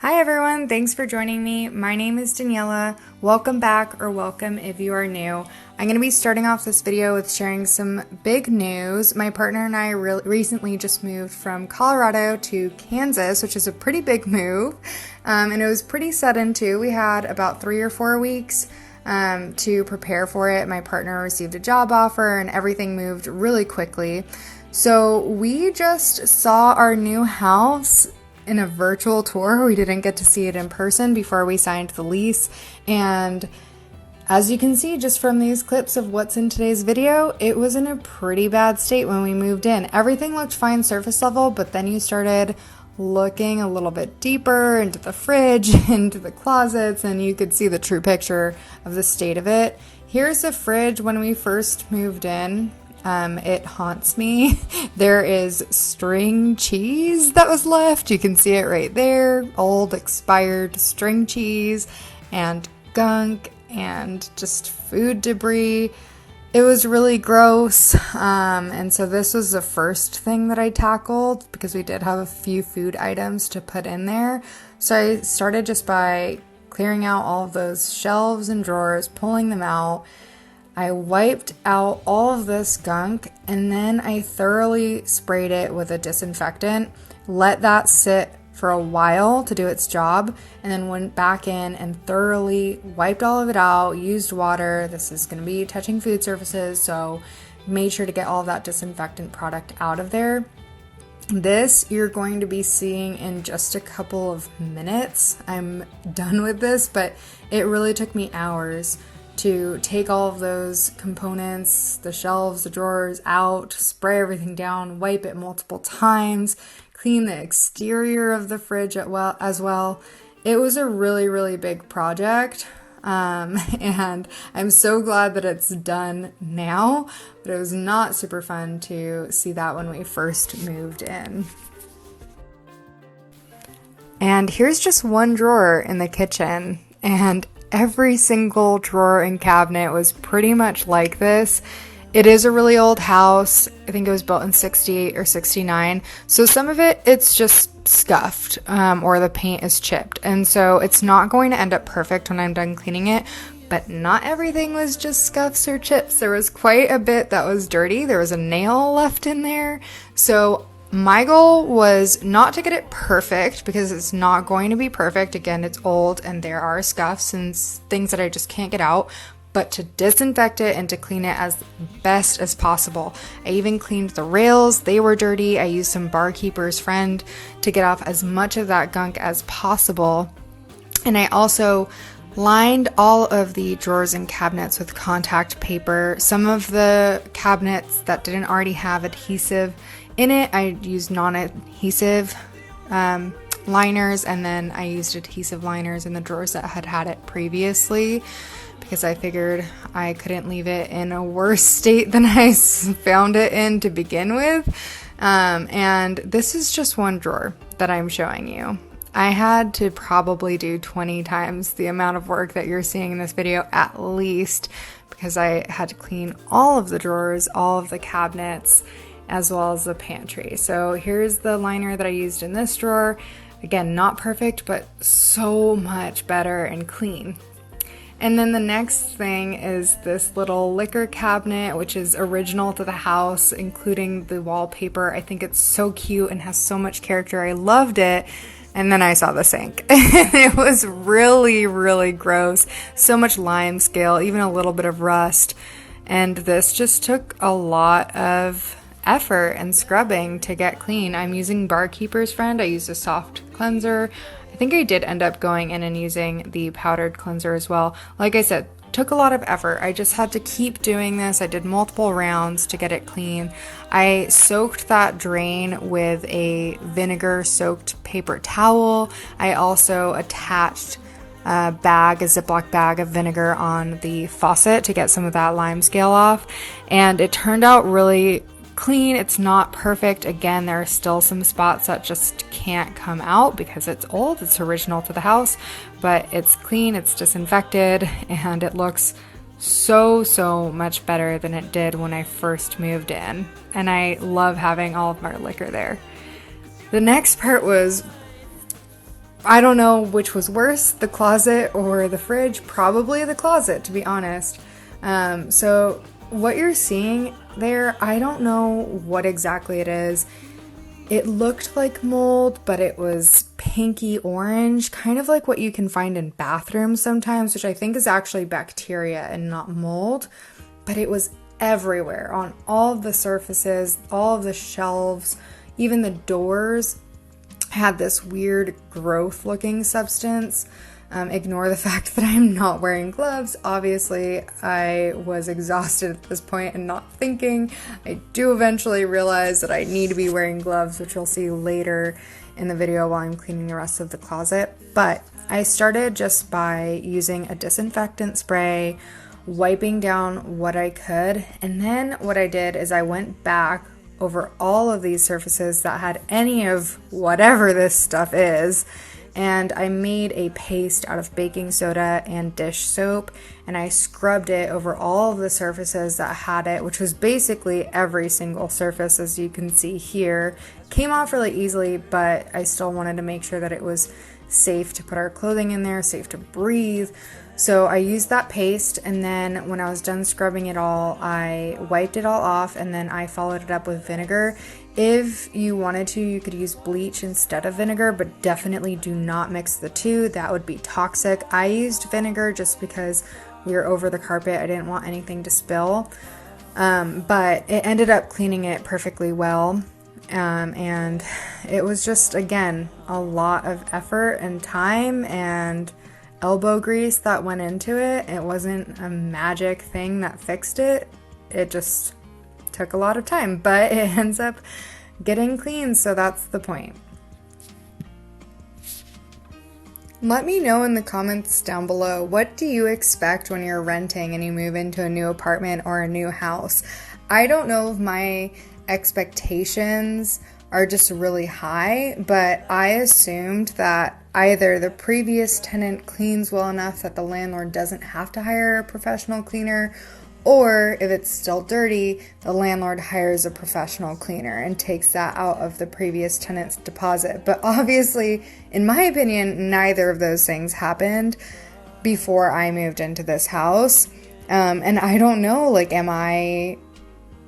Hi everyone, thanks for joining me. My name is Daniela. Welcome back, or welcome if you are new. I'm going to be starting off this video with sharing some big news. My partner and I recently just moved from Colorado to Kansas, which is a pretty big move, and it was pretty sudden too. We had about 3 or 4 weeks to prepare for it. My partner received a job offer and everything moved really quickly. So we just saw our new house in a virtual tour. We didn't get to see it in person before we signed the lease. And as you can see just from these clips of what's in today's video, it was in a pretty bad state when we moved in. Everything looked fine surface level, but then you started looking a little bit deeper into the fridge, into the closets, and you could see the true picture of the state of it. Here's the fridge when we first moved in. It haunts me. There is string cheese that was left. You can see it right there. Old expired string cheese and gunk and just food debris. It was really gross. And so this was the first thing that I tackled because we did have a few food items to put in there. So I started just by clearing out all of those shelves and drawers, pulling them out. I wiped out all of this gunk and then I thoroughly sprayed it with a disinfectant, let that sit for a while to do its job, and then went back in and thoroughly wiped all of it out, used water. This is going to be touching food surfaces, so made sure to get all of that disinfectant product out of there. This you're going to be seeing in just a couple of minutes. I'm done with this, but it really took me hours to take all of those components, the shelves, the drawers out, spray everything down, wipe it multiple times, clean the exterior of the fridge as well. It was a really, really big project, and I'm so glad that it's done now, but it was not super fun to see that when we first moved in. And here's just one drawer in the kitchen, and every single drawer and cabinet was pretty much like this. It is a really old house. I think it was built in 68 or 69. So some of it's just scuffed, or the paint is chipped. And so it's not going to end up perfect when I'm done cleaning it. But not everything was just scuffs or chips. There was quite a bit that was dirty. There was a nail left in there. So my goal was not to get it perfect because it's not going to be perfect. Again, it's old and there are scuffs and things that I just can't get out, but to disinfect it and to clean it as best as possible. I even cleaned the rails. They were dirty. I used some barkeeper's friend to get off as much of that gunk as possible. And I also lined all of the drawers and cabinets with contact paper. Some of the cabinets that didn't already have adhesive in it, I used non-adhesive liners, and then I used adhesive liners in the drawers that had it previously because I figured I couldn't leave it in a worse state than I found it in to begin with. And this is just one drawer that I'm showing you. I had to probably do 20 times the amount of work that you're seeing in this video at least, because I had to clean all of the drawers, all of the cabinets, as well as the pantry. So here's the liner that I used in this drawer. Again, not perfect, but so much better and clean. And then the next thing is this little liquor cabinet, which is original to the house, including the wallpaper. I think it's so cute and has so much character. I loved it. And then I saw the sink. It was really, really gross. So much lime scale, even a little bit of rust. And this just took a lot of effort and scrubbing to get clean. I'm using Barkeeper's Friend. I used a soft cleanser. I think I did end up going in and using the powdered cleanser as well. Like I said, took a lot of effort. I just had to keep doing this. I did multiple rounds to get it clean. I soaked that drain with a vinegar soaked paper towel. I also attached a Ziploc bag of vinegar on the faucet to get some of that lime scale off. And it turned out really clean. It's not perfect. Again, there are still some spots that just can't come out because it's old. It's original to the house, but it's clean, it's disinfected, and it looks so much better than it did when I first moved in. And I love having all of my liquor there. The next part was I don't know which was worse, the closet or the fridge. Probably the closet, to be honest. So what you're seeing there, I don't know what exactly it is. It looked like mold, but it was pinky orange, kind of like what you can find in bathrooms sometimes, which I think is actually bacteria and not mold. But it was everywhere on all of the surfaces, all of the shelves, even the doors had this weird growth looking substance. Ignore the fact that I'm not wearing gloves. Obviously, I was exhausted at this point and not thinking. I do eventually realize that I need to be wearing gloves, which you'll see later in the video while I'm cleaning the rest of the closet. But I started just by using a disinfectant spray, wiping down what I could, and then what I did is I went back over all of these surfaces that had any of whatever this stuff is, and I made a paste out of baking soda and dish soap, and I scrubbed it over all of the surfaces that had it, which was basically every single surface, as you can see here. Came off really easily, but I still wanted to make sure that it was safe to put our clothing in there, safe to breathe. So I used that paste, and then when I was done scrubbing it all, I wiped it all off, and then I followed it up with vinegar. If you wanted to, you could use bleach instead of vinegar, but definitely do not mix the two. That would be toxic. I used vinegar just because we were over the carpet. I didn't want anything to spill, but it ended up cleaning it perfectly well. And it was just, again, a lot of effort and time and elbow grease that went into it. It wasn't a magic thing that fixed it. It just took a lot of time, but it ends up getting clean, so that's the point. Let me know in the comments down below, what do you expect when you're renting and you move into a new apartment or a new house? I don't know if my expectations are just really high, but I assumed that either the previous tenant cleans well enough that the landlord doesn't have to hire a professional cleaner, or if it's still dirty, the landlord hires a professional cleaner and takes that out of the previous tenant's deposit. But obviously, in my opinion, neither of those things happened before I moved into this house. And I don't know, like, am I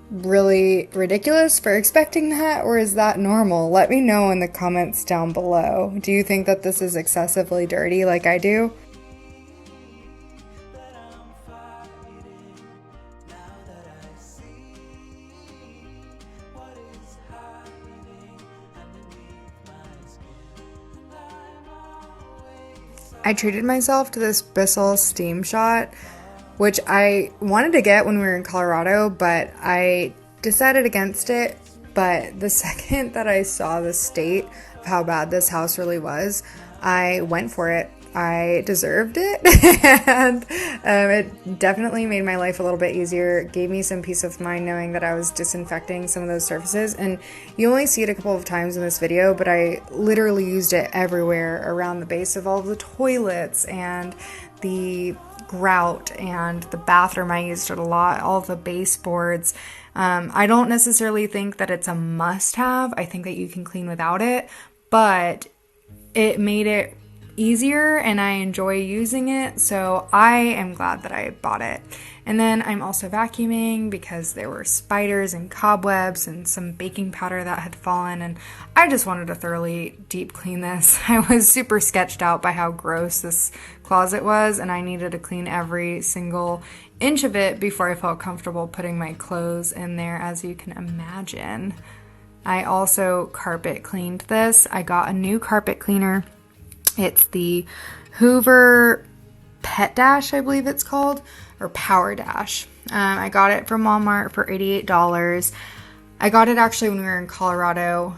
really ridiculous for expecting that, or is that normal? Let me know in the comments down below. Do you think that this is excessively dirty like I do? I treated myself to this Bissell steam shot, which I wanted to get when we were in Colorado, but I decided against it. But the second that I saw the state of how bad this house really was, I went for it. I deserved it, and it definitely made my life a little bit easier. It gave me some peace of mind knowing that I was disinfecting some of those surfaces, and you only see it a couple of times in this video, but I literally used it everywhere around the base of all of the toilets and the grout, and the bathroom I used it a lot, all the baseboards. I don't necessarily think that it's a must-have. I think that you can clean without it, but it made it easier and I enjoy using it, so I am glad that I bought it. And then I'm also vacuuming because there were spiders and cobwebs and some baking powder that had fallen, and I just wanted to thoroughly deep clean this. I was super sketched out by how gross this closet was, and I needed to clean every single inch of it before I felt comfortable putting my clothes in there, as you can imagine. I also carpet cleaned this. I got a new carpet cleaner. It's the Hoover Pet Dash, I believe it's called, or Power Dash. I got it from Walmart for $88. I got it actually when we were in Colorado,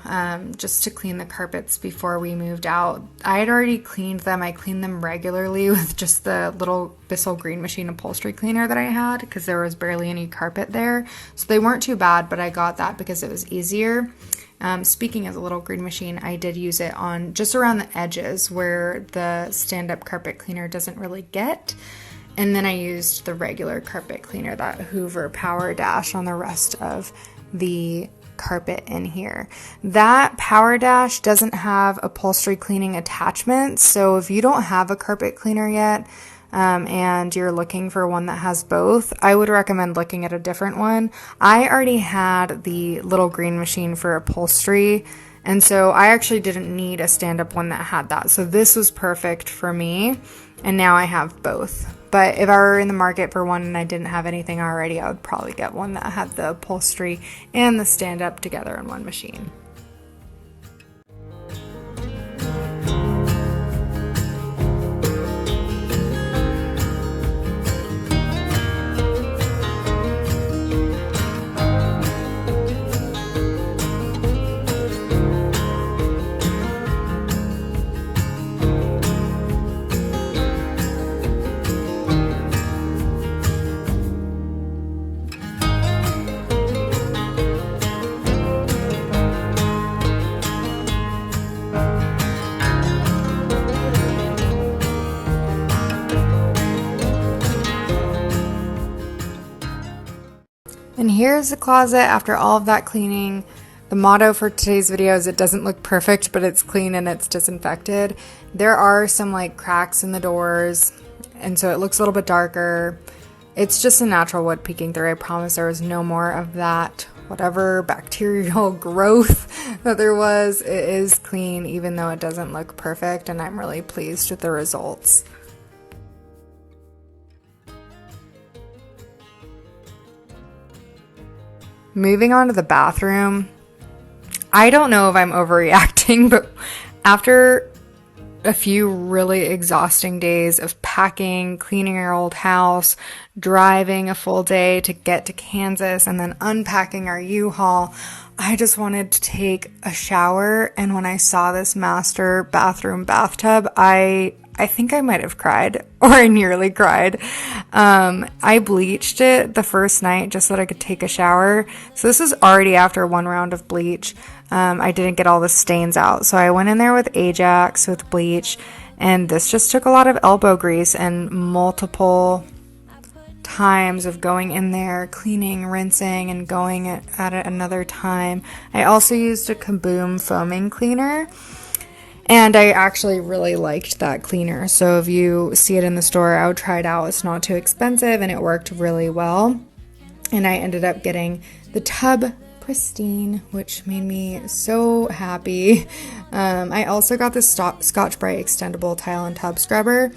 just to clean the carpets before we moved out. I had already cleaned them. I cleaned them regularly with just the little Bissell Green Machine upholstery cleaner that I had, because there was barely any carpet there. So they weren't too bad, but I got that because it was easier. Speaking of the little green machine, I did use it on just around the edges where the stand-up carpet cleaner doesn't really get. And then I used the regular carpet cleaner, that Hoover Power Dash, on the rest of the carpet in here. That Power Dash doesn't have upholstery cleaning attachments, so if you don't have a carpet cleaner yet, and you're looking for one that has both, I would recommend looking at a different one. I already had the little green machine for upholstery, and so I actually didn't need a stand-up one that had that. So this was perfect for me, and now I have both. But if I were in the market for one and I didn't have anything already, I would probably get one that had the upholstery and the stand-up together in one machine. And here's the closet after all of that cleaning. The motto for today's video is it doesn't look perfect, but it's clean and it's disinfected. There are some like cracks in the doors, and so it looks a little bit darker. It's just a natural wood peeking through. I promise there was no more of that whatever bacterial growth that there was. It is clean even though it doesn't look perfect, and I'm really pleased with the results. Moving on to the bathroom, I don't know if I'm overreacting, but after a few really exhausting days of packing, cleaning our old house, driving a full day to get to Kansas, and then unpacking our U-Haul, I just wanted to take a shower. And when I saw this master bathroom bathtub, I think I might have cried, or I nearly cried. I bleached it the first night just so that I could take a shower. So this is already after one round of bleach. I didn't get all the stains out. So I went in there with Ajax with bleach, and this just took a lot of elbow grease and multiple times of going in there, cleaning, rinsing, and going at it another time. I also used a Kaboom foaming cleaner. And I actually really liked that cleaner. So if you see it in the store, I would try it out. It's not too expensive and it worked really well. And I ended up getting the tub pristine, which made me so happy. I also got this Scotch-Brite extendable tile and tub scrubber,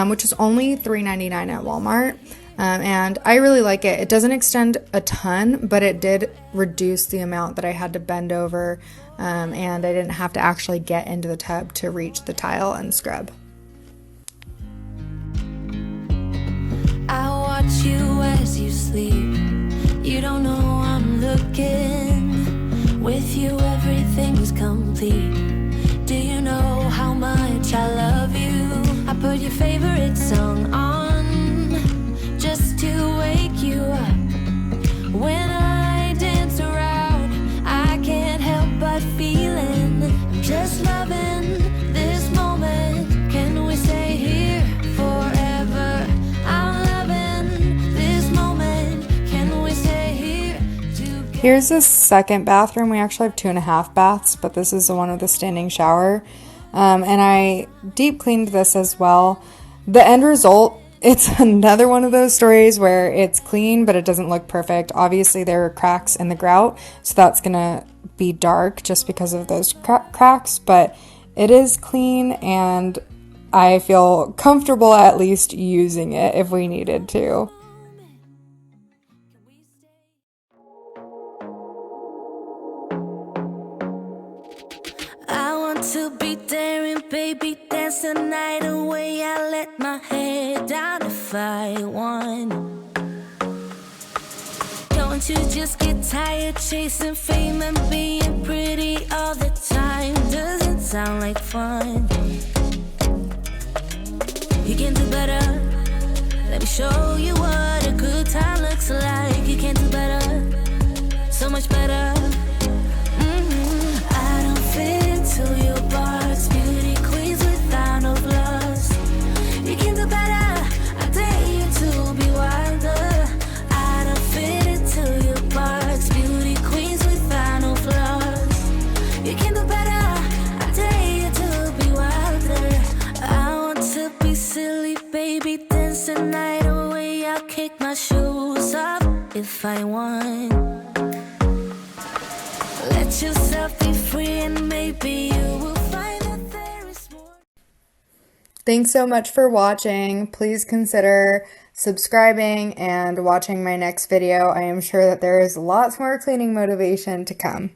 which is only $3.99 at Walmart. And I really like it. It doesn't extend a ton, but it did reduce the amount that I had to bend over, and I didn't have to actually get into the tub to reach the tile and scrub. I watch you as you sleep. You don't know I'm looking. With you everything's complete. Do you know how much I love you? I put your favorite song on just to wake you up. When I dance around, I can't help but feeling I'm just loving this moment. Can we stay here forever? I'm loving this moment. Can we stay here together? Here's the second bathroom. We actually have 2.5 baths, but this is the one with the standing shower. And I deep cleaned this as well. The end result, it's another one of those stories where it's clean, but it doesn't look perfect. Obviously, there are cracks in the grout, so that's going to be dark just because of those cracks, but it is clean, and I feel comfortable at least using it if we needed to. I want to be daring, baby, dance the night away. I let my head down if I won. Don't you just get tired chasing fame and being pretty all the time? Doesn't sound like fun. You can do better. Let me show you what a good time looks like. You can do better, so much better. I don't fit into your box. Beauty queens without no flaws. You can do better. I dare you to be wilder. I don't fit into your box. Beauty queens without no Baby, dance the night away. I'll kick my shoes off if I want. Let yourself be free and maybe you will find that there is more. Thanks so much for watching. Please consider subscribing and watching my next video. I am sure that there is lots more cleaning motivation to come.